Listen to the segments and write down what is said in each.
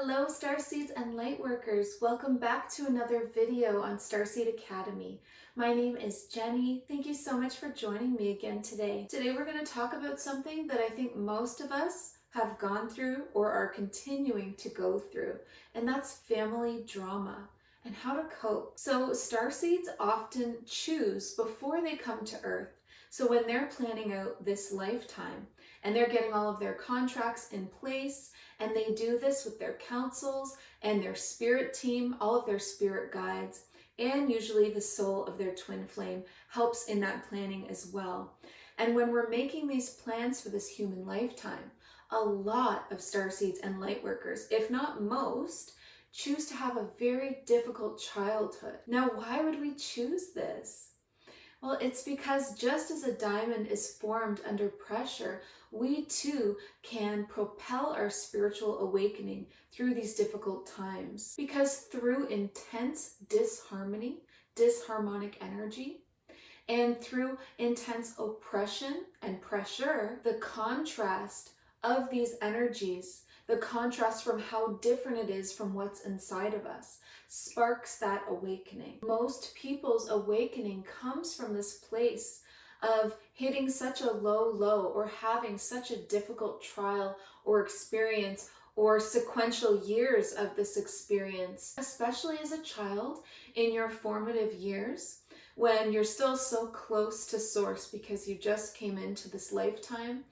Hello Starseeds and Lightworkers, welcome back to another video on Starseed Academy. My name is Jenny. Thank you so much for joining me again today. Today we're going to talk about something that I think most of us have gone through or are continuing to go through, and that's family drama and how to cope. So Starseeds often choose before they come to Earth. So when they're planning out this lifetime and they're getting all of their contracts in place, and they do this with their councils and their spirit team, all of their spirit guides, and usually the soul of their twin flame helps in that planning as well. And when we're making these plans for this human lifetime, a lot of starseeds and lightworkers, if not most, choose to have a very difficult childhood. Now, why would we choose this? Well, it's because just as a diamond is formed under pressure, we too can propel our spiritual awakening through these difficult times. Because through intense disharmony, disharmonic energy, and through intense oppression and pressure, the contrast of these energies, the contrast from how different it is from what's inside of us, sparks that awakening. Most people's awakening comes from this place of hitting such a low or having such a difficult trial or experience or sequential years of this experience, especially as a child in your formative years, when you're still so close to source because you just came into this lifetime.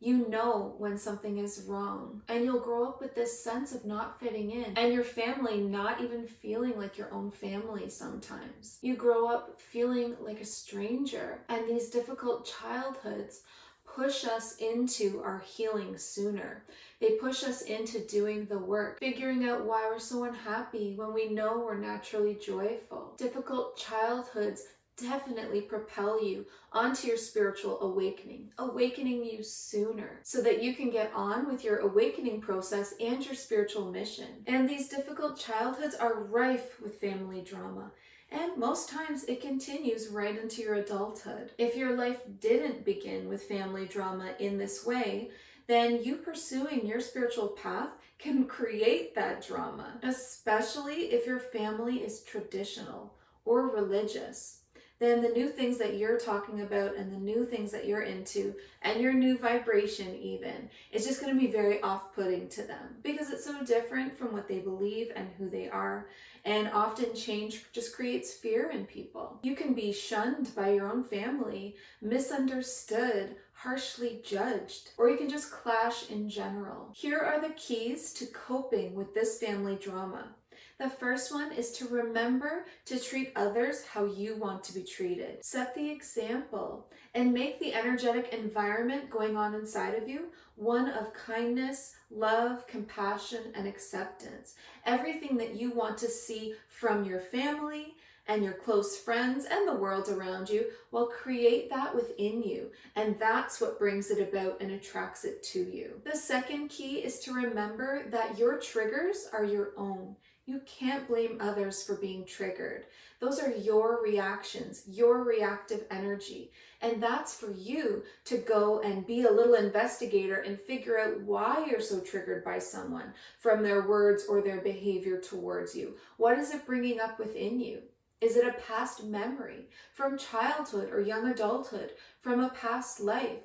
You know when something is wrong, and you'll grow up with this sense of not fitting in, and your family not even feeling like your own family sometimes. You grow up feeling like a stranger, and these difficult childhoods push us into our healing sooner. They push us into doing the work, figuring out why we're so unhappy when we know we're naturally joyful. Difficult childhoods definitely propel you onto your spiritual awakening you sooner so that you can get on with your awakening process and your spiritual mission. And these difficult childhoods are rife with family drama. And most times it continues right into your adulthood. If your life didn't begin with family drama in this way, then you pursuing your spiritual path can create that drama, especially if your family is traditional or religious. Then the new things that you're talking about and the new things that you're into and your new vibration even, is just going to be very off-putting to them because it's so different from what they believe and who they are. And often change just creates fear in people. You can be shunned by your own family, misunderstood, harshly judged, or you can just clash in general. Here are the keys to coping with this family drama. The first one is to remember to treat others how you want to be treated. Set the example and make the energetic environment going on inside of you one of kindness, love, compassion, and acceptance. Everything that you want to see from your family and your close friends and the world around you, well, create that within you. And that's what brings it about and attracts it to you. The second key is to remember that your triggers are your own. You can't blame others for being triggered. Those are your reactions, your reactive energy. And that's for you to go and be a little investigator and figure out why you're so triggered by someone from their words or their behavior towards you. What is it bringing up within you? Is it a past memory from childhood or young adulthood, from a past life?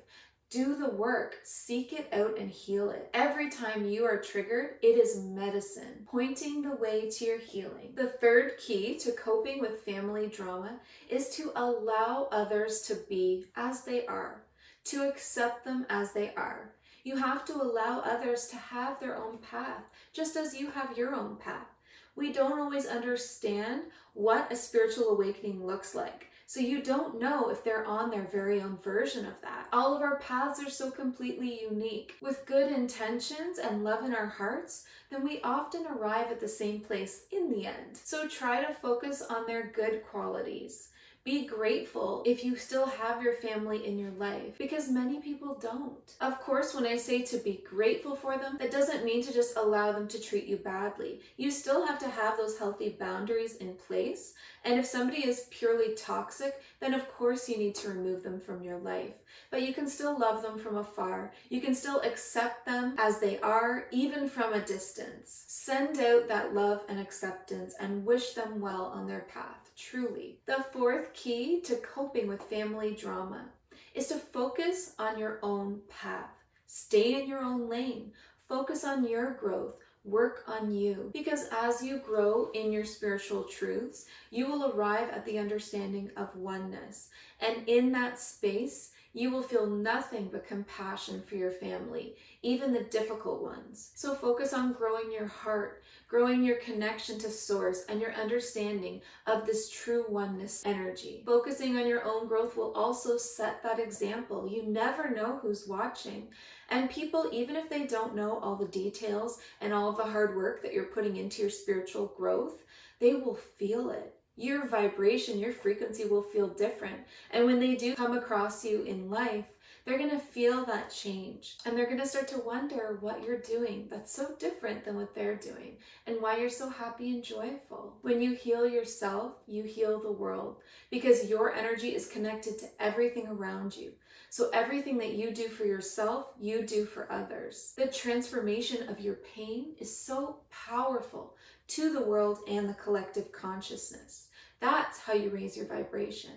Do the work, seek it out and heal it. Every time you are triggered, it is medicine, pointing the way to your healing. The third key to coping with family drama is to allow others to be as they are, to accept them as they are. You have to allow others to have their own path, just as you have your own path. We don't always understand what a spiritual awakening looks like. So you don't know if they're on their very own version of that. All of our paths are so completely unique. With good intentions and love in our hearts, then we often arrive at the same place in the end. So try to focus on their good qualities. Be grateful if you still have your family in your life, because many people don't. Of course, when I say to be grateful for them, that doesn't mean to just allow them to treat you badly. You still have to have those healthy boundaries in place. And if somebody is purely toxic, then of course you need to remove them from your life. But you can still love them from afar. You can still accept them as they are, even from a distance. Send out that love and acceptance and wish them well on their path, truly. The fourth key to coping with family drama is to focus on your own path. Stay in your own lane. Focus on your growth. Work on you. Because as you grow in your spiritual truths, you will arrive at the understanding of oneness. And in that space, you will feel nothing but compassion for your family, even the difficult ones. So focus on growing your heart, growing your connection to Source, and your understanding of this true oneness energy. Focusing on your own growth will also set that example. You never know who's watching. And people, even if they don't know all the details and all of the hard work that you're putting into your spiritual growth, they will feel it. Your vibration, your frequency will feel different. And when they do come across you in life, they're going to feel that change. And they're going to start to wonder what you're doing that's so different than what they're doing, and why you're so happy and joyful. When you heal yourself, you heal the world, because your energy is connected to everything around you. So everything that you do for yourself, you do for others. The transformation of your pain is so powerful to the world and the collective consciousness. That's how you raise your vibration.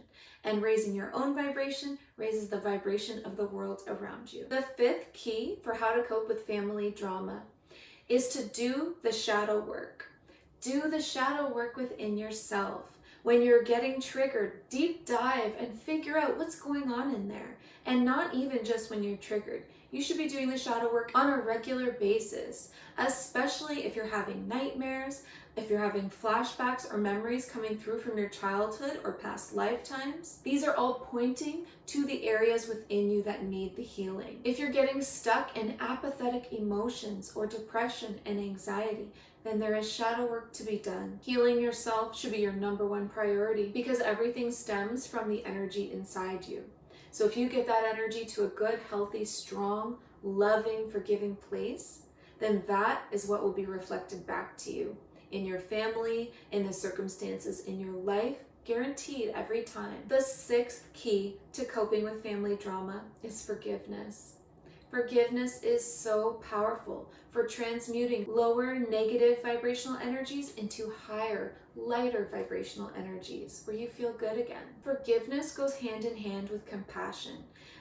And raising your own vibration raises the vibration of the world around you. The fifth key for how to cope with family drama is to do the shadow work. Do the shadow work within yourself. When you're getting triggered, deep dive and figure out what's going on in there. And not even just when you're triggered. You should be doing the shadow work on a regular basis, especially if you're having nightmares, if you're having flashbacks or memories coming through from your childhood or past lifetimes. These are all pointing to the areas within you that need the healing. If you're getting stuck in apathetic emotions or depression and anxiety, then there is shadow work to be done. Healing yourself should be your number one priority, because everything stems from the energy inside you. So if you get that energy to a good, healthy, strong, loving, forgiving place, then that is what will be reflected back to you in your family, in the circumstances in your life, guaranteed every time. The sixth key to coping with family drama is forgiveness. Forgiveness is so powerful for transmuting lower negative vibrational energies into higher, lighter vibrational energies where you feel good again. Forgiveness goes hand in hand with compassion.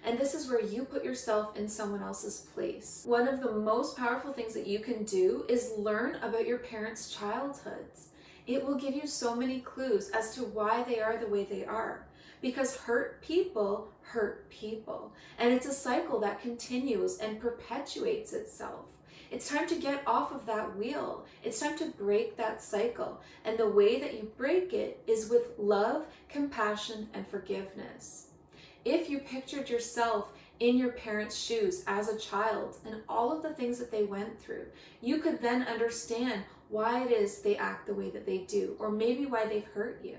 And this is where you put yourself in someone else's place. One of the most powerful things that you can do is learn about your parents' childhoods. It will give you so many clues as to why they are the way they are. Because hurt people hurt people. And it's a cycle that continues and perpetuates itself. It's time to get off of that wheel. It's time to break that cycle. And the way that you break it is with love, compassion, and forgiveness. If you pictured yourself in your parents' shoes as a child and all of the things that they went through, you could then understand why it is they act the way that they do, or maybe why they've hurt you.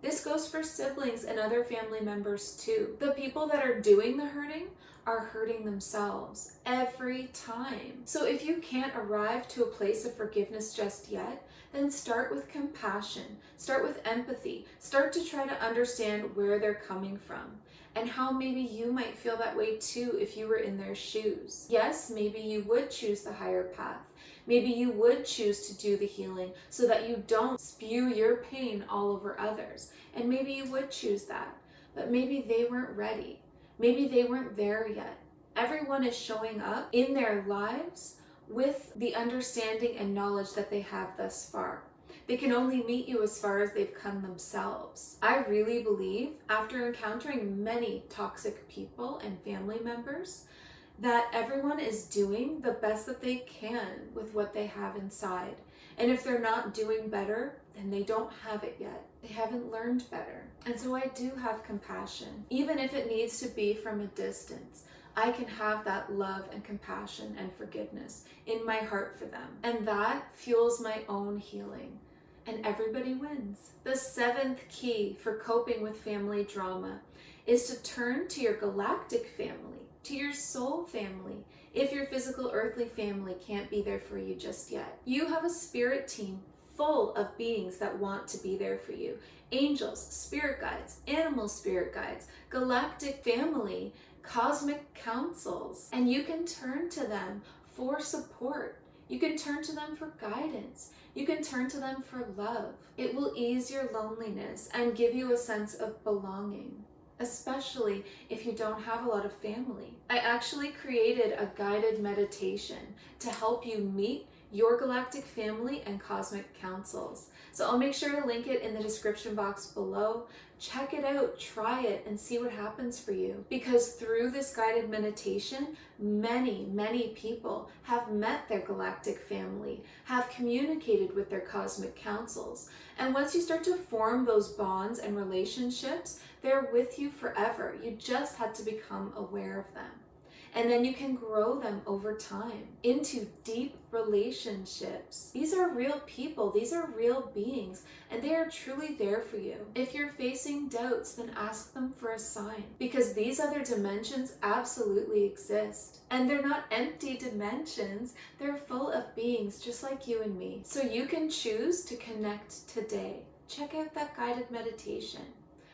This goes for siblings and other family members too. The people that are doing the hurting are hurting themselves every time. So if you can't arrive to a place of forgiveness just yet, then start with compassion, start with empathy, start to try to understand where they're coming from and how maybe you might feel that way too if you were in their shoes. Yes, maybe you would choose the higher path. Maybe you would choose to do the healing so that you don't spew your pain all over others. And maybe you would choose that, but maybe they weren't ready. Maybe they weren't there yet. Everyone is showing up in their lives with the understanding and knowledge that they have thus far. They can only meet you as far as they've come themselves. I really believe, after encountering many toxic people and family members, that everyone is doing the best that they can with what they have inside. And if they're not doing better, then they don't have it yet. They haven't learned better. And so I do have compassion. Even if it needs to be from a distance, I can have that love and compassion and forgiveness in my heart for them. And that fuels my own healing. and everybody wins. The seventh key for coping with family drama is to turn to your galactic family, to your soul family, if your physical earthly family can't be there for you just yet. You have a spirit team full of beings that want to be there for you. Angels, spirit guides, animal spirit guides, galactic family, cosmic councils, and you can turn to them for support. You can turn to them for guidance. You can turn to them for love. It will ease your loneliness and give you a sense of belonging, especially if you don't have a lot of family. I actually created a guided meditation to help you meet your galactic family and cosmic councils. So I'll make sure to link it in the description box below. Check it out, try it, and see what happens for you. Because through this guided meditation, many people have met their galactic family, have communicated with their cosmic councils. And once you start to form those bonds and relationships, they're with you forever. You just had to become aware of them. And then you can grow them over time into deep relationships. These are real people, these are real beings, and they are truly there for you. If you're facing doubts, then ask them for a sign, because these other dimensions absolutely exist. And they're not empty dimensions, they're full of beings just like you and me. So you can choose to connect today. Check out that guided meditation.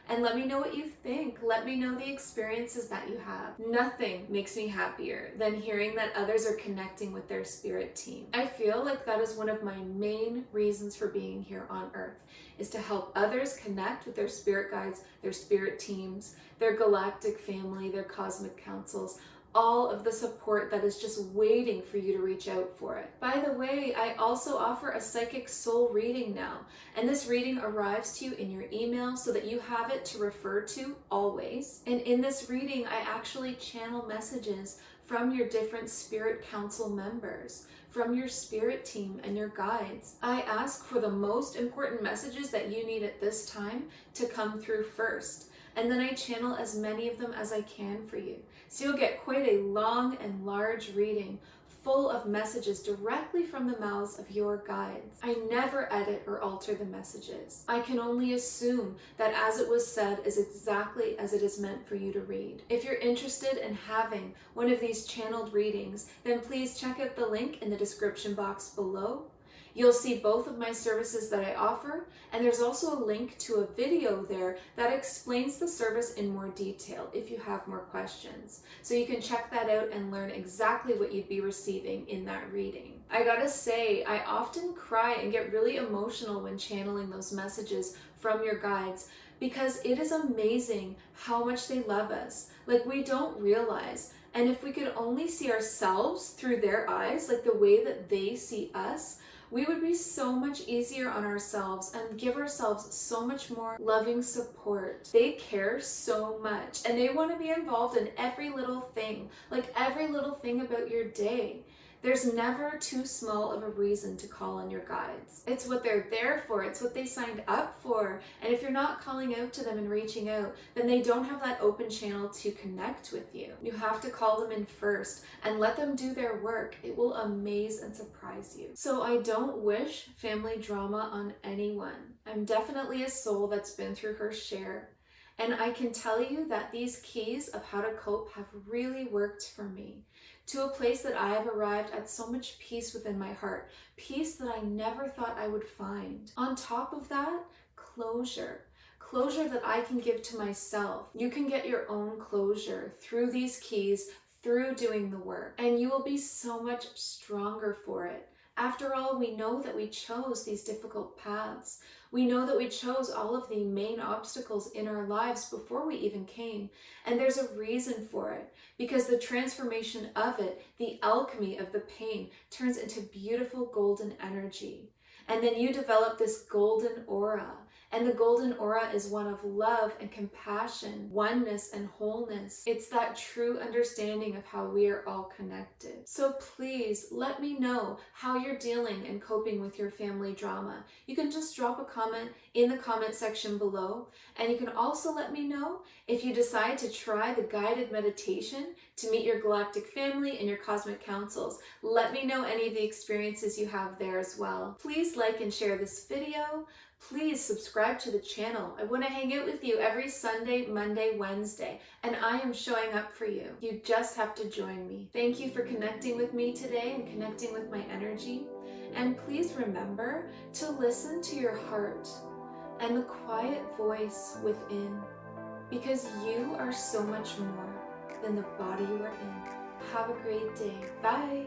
And let me know what you think. Let me know the experiences that you have. Nothing makes me happier than hearing that others are connecting with their spirit team. I feel like that is one of my main reasons for being here on Earth, is to help others connect with their spirit guides, their spirit teams, their galactic family, their cosmic councils, all of the support that is just waiting for you to reach out for it. By the way, I also offer a psychic soul reading now, and this reading arrives to you in your email so that you have it to refer to always. And in this reading, I actually channel messages from your different spirit council members, from your spirit team and your guides. I ask for the most important messages that you need at this time to come through first, and then I channel as many of them as I can for you. So you'll get quite a long and large reading full of messages directly from the mouths of your guides. I never edit or alter the messages. I can only assume that as it was said is exactly as it is meant for you to read. If you're interested in having one of these channeled readings, then please check out the link in the description box below. You'll see both of my services that I offer, and there's also a link to a video there that explains the service in more detail if you have more questions. So you can check that out and learn exactly what you'd be receiving in that reading. I gotta say, I often cry and get really emotional when channeling those messages from your guides, because it is amazing how much they love us. Like, we don't realize. And if we could only see ourselves through their eyes, like the way that they see us, we would be so much easier on ourselves and give ourselves so much more loving support. They care so much, and they want to be involved in every little thing, like every little thing about your day. There's never too small of a reason to call on your guides. It's what they're there for. It's what they signed up for. And if you're not calling out to them and reaching out, then they don't have that open channel to connect with you. You have to call them in first and let them do their work. It will amaze and surprise you. So I don't wish family drama on anyone. I'm definitely a soul that's been through her share. And I can tell you that these keys of how to cope have really worked for me, to a place that I have arrived at so much peace within my heart, peace that I never thought I would find. On top of that, closure that I can give to myself. You can get your own closure through these keys, through doing the work, and you will be so much stronger for it. After all, we know that we chose these difficult paths. We know that we chose all of the main obstacles in our lives before we even came. And there's a reason for it, because the transformation of it, the alchemy of the pain, turns into beautiful golden energy. And then you develop this golden aura. And the golden aura is one of love and compassion, oneness and wholeness. It's that true understanding of how we are all connected. So please let me know how you're dealing and coping with your family drama. You can just drop a comment in the comment section below. And you can also let me know if you decide to try the guided meditation to meet your galactic family and your cosmic councils. Let me know any of the experiences you have there as well. Please Please like and share this video. Please subscribe to the channel. I want to hang out with you every Sunday, Monday, Wednesday, and I am showing up for you. You just have to join me. Thank you for connecting with me today and connecting with my energy. And please remember to listen to your heart and the quiet voice within, because you are so much more than the body you are in. Have a great day. Bye.